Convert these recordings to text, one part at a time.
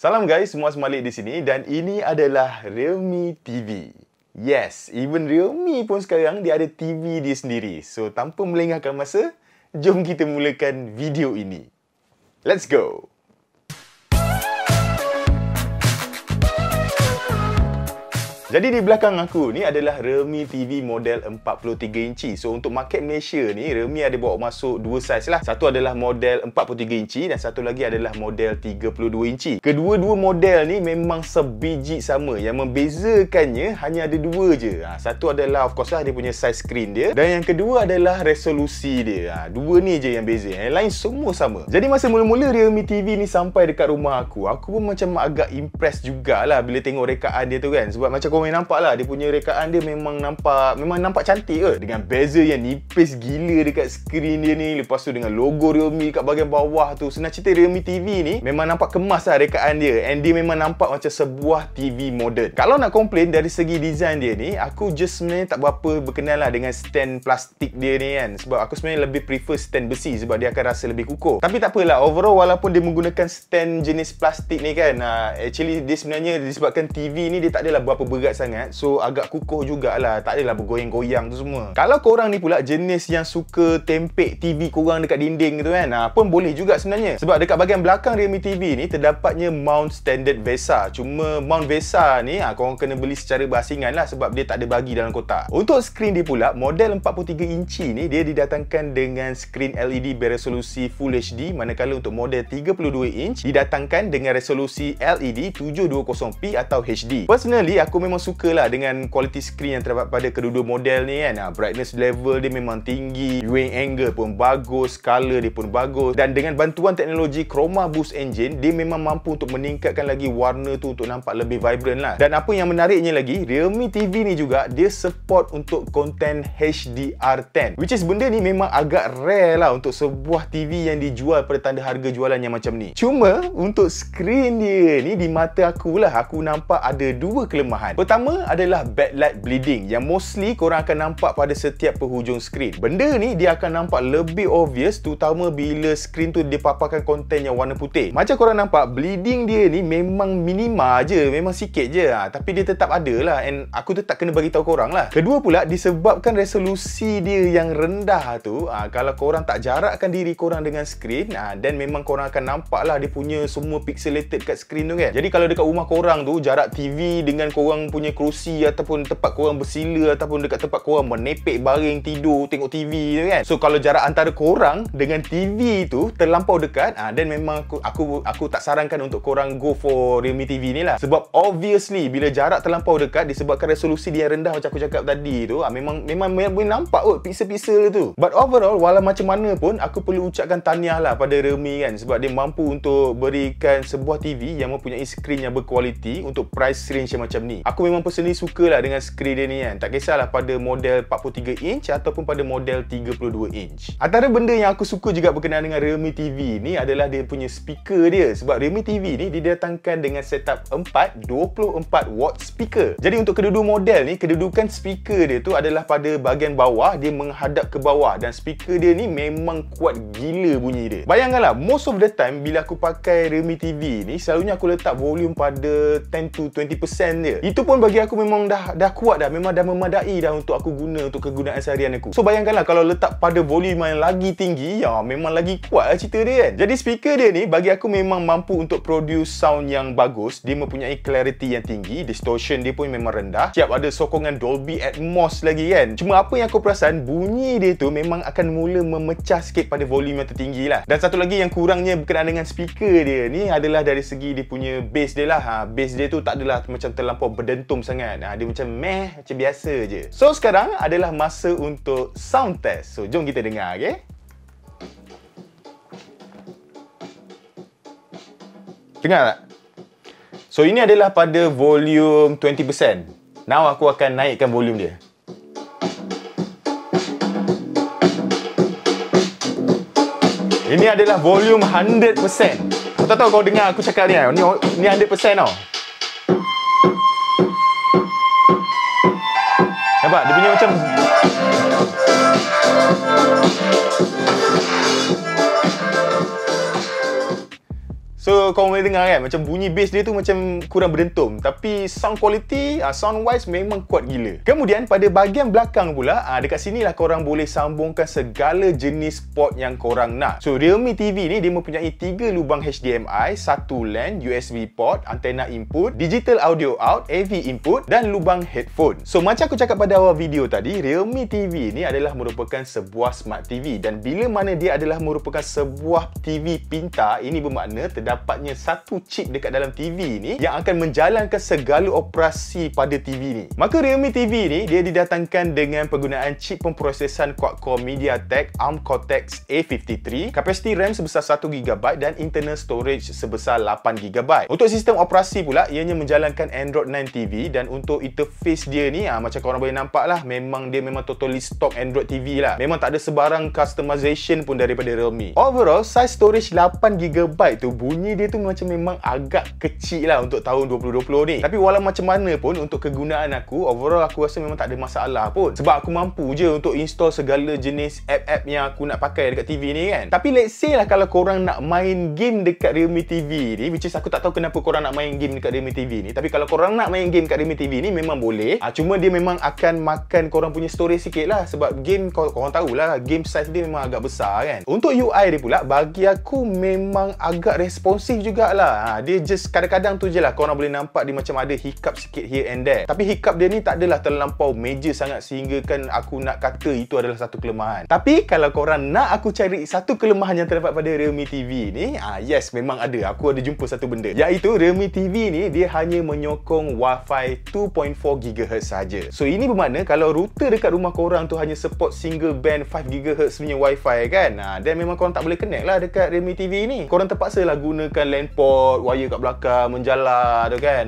Salam guys, semua semalik di sini dan ini adalah Realme TV. Yes, even Realme pun sekarang dia ada TV dia sendiri. So, tanpa melengahkan masa, jom kita mulakan video ini. Let's go! Jadi di belakang aku ni adalah Realme TV model 43 inci. So untuk market Malaysia ni, Realme ada bawa masuk dua saiz lah. Satu adalah model 43 inci dan satu lagi adalah model 32 inci. Kedua-dua model ni memang sebiji sama. Yang membezakannya hanya ada dua je. Satu adalah of course lah dia punya size screen dia. Dan yang kedua adalah resolusi dia. Dua ni je yang beza. Yang lain semua sama. Jadi masa mula-mula Realme TV ni sampai dekat rumah aku pun macam agak impress jugalah bila tengok rekaan dia tu kan. Sebab macam korang nampak lah, dia punya rekaan dia memang nampak cantik ke. Dengan bezel yang nipis gila dekat skrin dia ni. Lepas tu dengan logo Realme kat bahagian bawah tu. Senang cerita Realme TV ni memang nampak kemas lah rekaan dia. And dia memang nampak macam sebuah TV modern. Kalau nak komplain dari segi design dia ni, aku just sebenarnya tak berapa berkenan lah dengan stand plastik dia ni kan. Sebab aku sebenarnya lebih prefer stand besi sebab dia akan rasa lebih kukuh. Tapi tak apalah, overall walaupun dia menggunakan stand jenis plastik ni kan, actually dia sebenarnya disebabkan TV ni dia tak adalah berapa berat sangat, so agak kukuh jugalah, tak adalah bergoyang-goyang tu semua. Kalau korang ni pula jenis yang suka tempek TV korang dekat dinding gitu kan, pun boleh juga sebenarnya. Sebab dekat bahagian belakang Realme TV ni terdapatnya mount standard VESA. Cuma mount VESA ni korang kena beli secara berasingan lah sebab dia tak ada bagi dalam kotak. Untuk skrin dia pula, model 43 inci ni dia didatangkan dengan skrin LED beresolusi Full HD, manakala untuk model 32 inch didatangkan dengan resolusi LED 720p atau HD. Personally aku memang sukalah dengan kualiti skrin yang terdapat pada kedua-dua model ni kan. Brightness level dia memang tinggi, viewing angle pun bagus, color dia pun bagus, dan dengan bantuan teknologi Chroma Boost Engine dia memang mampu untuk meningkatkan lagi warna tu untuk nampak lebih vibrant lah. Dan apa yang menariknya lagi, Realme TV ni juga dia support untuk konten HDR10, which is benda ni memang agak rare lah untuk sebuah TV yang dijual pada tanda harga jualan yang macam ni. Cuma untuk skrin dia ni, di mata aku lah, aku nampak ada dua kelemahan. Pertama adalah backlight bleeding yang mostly korang akan nampak pada setiap penghujung skrin. Benda ni dia akan nampak lebih obvious terutama bila skrin tu dia paparkan konten yang warna putih. Macam korang nampak, bleeding dia ni memang minima je, memang sikit je tapi dia tetap ada lah, and aku tetap kena bagi tahu korang lah. Kedua pula, disebabkan resolusi dia yang rendah tu, kalau korang tak jarakkan diri korang dengan skrin, dan memang korang akan nampak lah dia punya semua pixelated kat skrin tu kan. Jadi kalau dekat rumah korang tu, jarak TV dengan korang punya kerusi ataupun tempat korang bersila ataupun dekat tempat korang menepek baring tidur tengok TV tu kan. So kalau jarak antara korang dengan TV tu terlampau dekat, dan memang aku tak sarankan untuk korang go for Realme TV ni lah. Sebab obviously bila jarak terlampau dekat disebabkan resolusi dia rendah macam aku cakap tadi tu, memang nampak kot pixel-pixel tu. But overall, walau macam mana pun aku perlu ucapkan tahniah lah pada Realme kan, sebab dia mampu untuk berikan sebuah TV yang mempunyai skrin yang berkualiti untuk price range yang macam ni. Aku memang personally suka lah dengan skrin dia ni kan. Tak kisahlah pada model 43 inch ataupun pada model 32 inch. Antara benda yang aku suka juga berkenaan dengan Realme TV ni adalah dia punya speaker dia. Sebab Realme TV ni didatangkan dengan setup 24 watt speaker. Jadi untuk kedua-dua model ni, kedudukan speaker dia tu adalah pada bahagian bawah, dia menghadap ke bawah, dan speaker dia ni memang kuat gila bunyi dia. Bayangkanlah, most of the time bila aku pakai Realme TV ni, selalunya aku letak volume pada 10 to 20% dia. Itu pun bagi aku memang dah kuat dah, memang dah memadai dah untuk aku guna untuk kegunaan seharian aku. So bayangkanlah kalau letak pada volume yang lagi tinggi, memang lagi kuat lah cerita dia kan. Jadi speaker dia ni bagi aku memang mampu untuk produce sound yang bagus. Dia mempunyai clarity yang tinggi, distortion dia pun memang rendah, siap ada sokongan Dolby Atmos lagi kan. Cuma apa yang aku perasan, bunyi dia tu memang akan mula memecah sikit pada volume yang tertinggi lah. Dan satu lagi yang kurangnya berkenaan dengan speaker dia ni adalah dari segi dia punya bass dia lah. Bass dia tu tak adalah macam terlampau berdentum sangat. Dia macam macam biasa je. So sekarang adalah masa untuk sound test. So jom kita dengar, okay? Dengar tak? So ini adalah pada volume 20%. Now aku akan naikkan volume dia. Ini adalah volume 100%. Aku tak tahu kau dengar aku cakap ni. Ni 100% tau. Nampak? Dia punya macam... So So korang boleh dengar kan, macam bunyi bass dia tu macam kurang berdentum, tapi sound quality, sound wise memang kuat gila. Kemudian pada bahagian belakang pula, dekat sini lah korang boleh sambungkan segala jenis port yang korang nak. So Realme TV ni dia mempunyai 3 lubang HDMI, 1 LAN, USB port, antena input, digital audio out, AV input dan lubang headphone. So macam aku cakap pada awal video tadi, Realme TV ni adalah merupakan sebuah smart TV, dan bila mana dia adalah merupakan sebuah TV pintar, ini bermakna terdapatnya satu chip dekat dalam TV ni yang akan menjalankan segala operasi pada TV ni. Maka Realme TV ni dia didatangkan dengan penggunaan chip pemprosesan quad-core MediaTek ARM Cortex A53, kapasiti RAM sebesar 1GB dan internal storage sebesar 8GB. Untuk sistem operasi pula, ianya menjalankan Android 9 TV, dan untuk interface dia ni macam korang boleh nampak lah, memang totally stock Android TV lah. Memang tak ada sebarang customization pun daripada Realme. Overall, size storage 8GB tu, bunyi dia tu memang agak kecil lah untuk tahun 2020 ni. Tapi walau macam mana pun, untuk kegunaan aku, overall aku rasa memang tak ada masalah pun. Sebab aku mampu je untuk install segala jenis app-app yang aku nak pakai dekat TV ni kan. Tapi let's say lah kalau korang nak main game dekat Realme TV ni, which is aku tak tahu kenapa korang nak main game dekat Realme TV ni, tapi kalau korang nak main game dekat Realme TV ni memang boleh. Cuma dia memang akan makan korang punya storage sikit lah, sebab game korang tahulah, game size dia memang agak besar kan. Untuk UI dia pula, bagi aku memang agak responsif jugalah. Dia just kadang-kadang tu je lah korang boleh nampak dia macam ada hiccup sikit here and there. Tapi hiccup dia ni tak adalah terlampau major sangat sehingga kan aku nak kata itu adalah satu kelemahan. Tapi kalau korang nak aku cari satu kelemahan yang terdapat pada Realme TV ni, yes, memang ada. Aku ada jumpa satu benda, iaitu Realme TV ni dia hanya menyokong Wi-Fi 2.4 GHz saja. So ini bermakna kalau router dekat rumah korang tu hanya support single band 5 GHz punya Wi-Fi kan, dan memang korang tak boleh connect lah dekat Realme TV ni. Korang terpaksa lah gunakan LAN port, wire kat belakang, menjalar tu kan.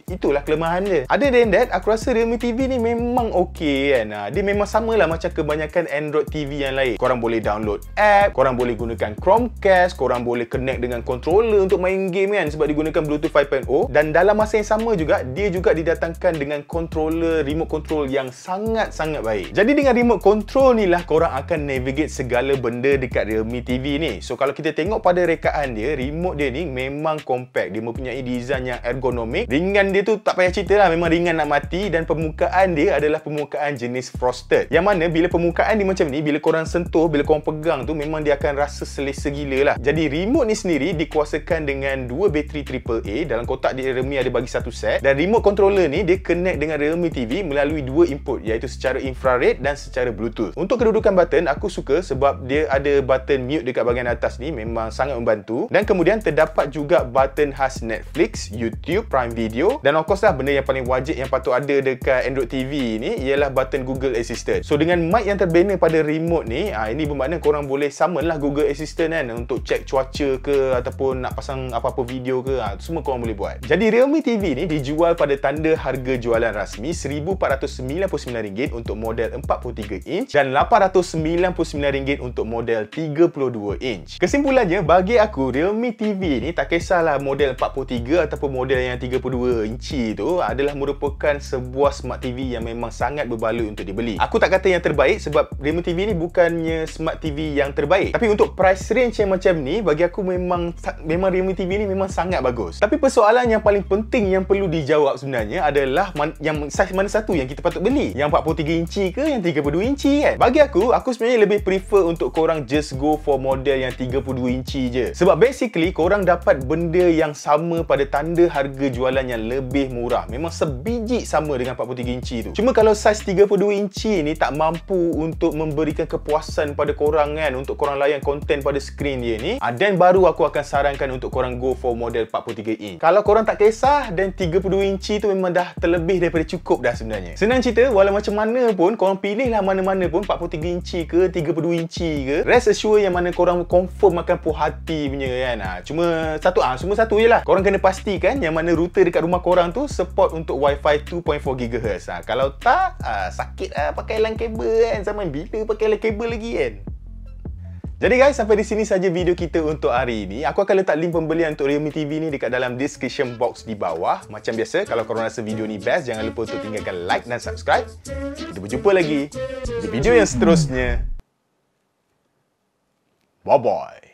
Itulah kelemahan dia. Other than that, aku rasa Realme TV ni memang okey kan. Dia memang samalah macam kebanyakan Android TV yang lain. Korang boleh download app, korang boleh gunakan Chromecast, korang boleh connect dengan controller untuk main game kan, sebab digunakan Bluetooth 5.0, dan dalam masa yang sama juga, dia juga didatangkan dengan controller, remote control yang sangat-sangat baik. Jadi dengan remote control ni lah korang akan navigate segala benda dekat Realme TV ni. So kalau kita tengok pada rekaan dia, remote dia ni memang compact. Dia mempunyai design yang ergonomik. Ringan dia tu tak payah cerita lah, memang ringan nak mati, dan permukaan dia adalah permukaan jenis frosted. Yang mana bila permukaan dia macam ni, bila korang sentuh, bila korang pegang tu, memang dia akan rasa selesa gila lah. Jadi remote ni sendiri dikuasakan dengan 2 bateri AAA. Dalam kotak dia Realme ada bagi satu set, dan remote controller ni dia connect dengan Realme TV melalui 2 input, iaitu secara infrared dan secara Bluetooth. Untuk kedudukan button, aku suka sebab dia ada button mute dekat bahagian atas ni, memang sangat membantu. Dan kemudian terdapat juga button khas Netflix, YouTube, Prime Video, dan of course lah benda yang paling wajib yang patut ada dekat Android TV ni ialah button Google Assistant. So dengan mic yang terbina pada remote ni, ini bermakna korang boleh summon lah Google Assistant kan, untuk check cuaca ke, ataupun nak pasang apa-apa video ke, semua korang boleh buat. Jadi Realme TV ni dijual pada tanda harga jualan rasmi RM1,499 untuk model 43 inch dan RM899 untuk model 32 inch. Kesimpulannya, bagi aku Realme TV ni tak kisahlah model 43 ataupun model yang 32 inci tu adalah merupakan sebuah smart TV yang memang sangat berbaloi untuk dibeli. Aku tak kata yang terbaik sebab Realme TV ni bukannya smart TV yang terbaik. Tapi untuk price range yang macam ni, bagi aku memang Realme TV ni memang sangat bagus. Tapi persoalan yang paling penting yang perlu dijawab sebenarnya adalah yang saiz mana satu yang kita patut beli? Yang 43 inci ke yang 32 inci kan? Bagi aku sebenarnya lebih prefer untuk korang just go for model yang 32 inci je. Sebab basically korang dapat benda yang sama pada tanda harga jualan yang lebih murah. Memang sebiji sama dengan 43 inci tu. Cuma kalau saiz 32 inci ni tak mampu untuk memberikan kepuasan pada korang kan, untuk korang layan konten pada skrin dia ni, dan baru aku akan sarankan untuk korang go for model 43 inch. Kalau korang tak kisah, dan 32 inci tu memang dah terlebih daripada cukup dah sebenarnya. Senang cerita, walau macam mana pun korang pilihlah mana-mana pun, 43 inci ke 32 inci ke, rest assure yang mana korang confirm akan puas hati punya kan. Cuma satu je lah, korang kena pastikan yang mana router dekat rumah korang tu support untuk Wi-Fi 2.4 GHz. Kalau tak, sakit lah pakai LAN kabel kan. Zaman bila pakai LAN kabel lagi kan. Jadi guys, sampai di sini saja video kita untuk hari ini. Aku akan letak link pembelian untuk Realme TV ni dekat dalam description box di bawah. Macam biasa, kalau korang rasa video ni best, jangan lupa untuk tinggalkan like dan subscribe. Kita berjumpa lagi di video yang seterusnya. Bye-bye.